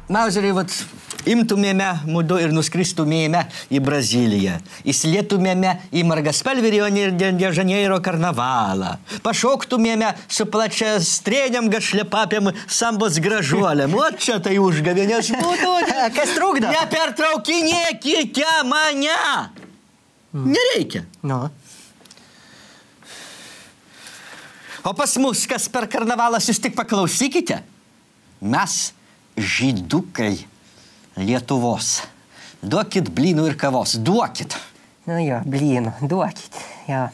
Mauzeriai, vat, imtumėme mudu ir nuskristumėme į Braziliją. Įsilietumėme į margaspalvį Rio de Janeiro karnavalą. Pašoktumėme su plačia strėniam gašlepapėm sambos gražuolėm. O čia tai užgavėnės būtų. Kas trukdo? Nepertraukinėkite mane. Nereikia. Nu. O pas mus, kas per karnavalas, jūs tik paklausykite. Mes žydukai Lietuvos. Duokit blynų ir kavos. Duokit. Nu jo, blynų, duokit. Jo.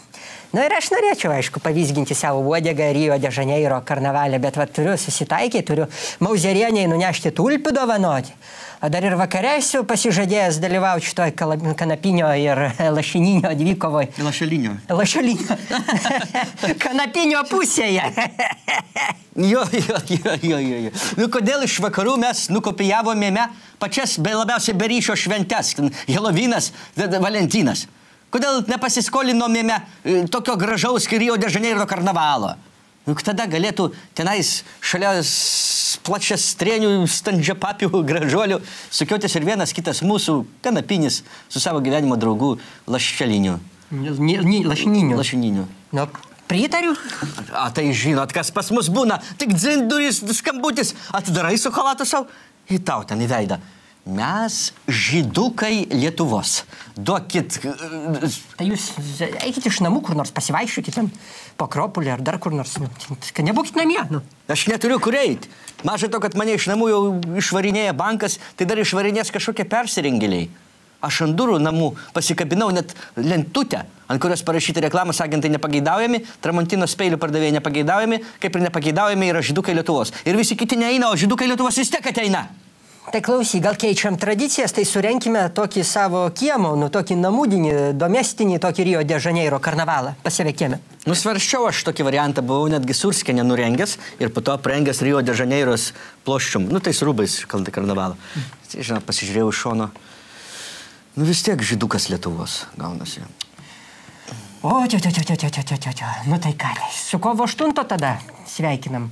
Nu ir aš norėčiau, aišku, pavizginti savo uodegą Rio de Janeiro karnavalę, bet va, turiu susitaikyti, turiu mauzerieniai nunešti tulpių dovanoti. O dar ir vakare esu pasižadėjęs dalyvauti šitoj kanapinio ir lašininio dvikovoj. Lašelinio. Lašelinio. Kanapinio pusėje. Jo. Nu, kodėl iš vakarų mes nukopijavomėme pačias labiausiai beryšio šventes, Helovinas, Valentinas? Kodėl nepasiskolinomėme tokio gražaus Rio de Janeiro karnavalo? Juk tada galėtų tenais šalia plačias strėnių, standžiapapių, gražuolių sukiotis ir vienas kitas mūsų kanapinis su savo gyvenimo draugų lašeliniu. Lašininiu. Nu, pritariu. A tai žinot, kas pas mus būna. Tik dzinduris, skambutis. Atidarai su chalatu savo į tau ten į veidą. Mes žydukai Lietuvos. Duokit... Tai jūs eikit iš namų kur nors, pasivaikščiokit ten po Akropolį ar dar kur nors. Kad nebūkit namie. Nu. Aš neturiu kur eiti. Maža to, kad mane iš namų jau išvarinėja bankas, tai dar išvarinės kažkokie persirengėliai. Aš ant durų namų pasikabinau net lentutę, ant kurios parašyti reklamos agentai nepageidaujami, Tramontinos peilių pardavėjai nepageidaujami, kaip ir nepageidaujami yra žydukai Lietuvos. Ir visi kiti neina, o žydukai Lietuvos vis tiek ateina. Tai klausy, gal keičiam tradicijas, tai surenkime tokį savo kiemą, nu tokį namudinį, domestinį, tokį Rio de Janeiro karnavalą pas save kieme. Nusvarščiau aš tokį variantą, buvau netgi Surske nenurengęs ir po to aprengęs Rio de Janeiros ploščium, nu tais rūbais karnavalą. Tai, žinot, pasižiūrėjau iš šono, nu vis tiek žydukas Lietuvos gaunasi. O, nu tai ką, su kovo 8 tada sveikinam.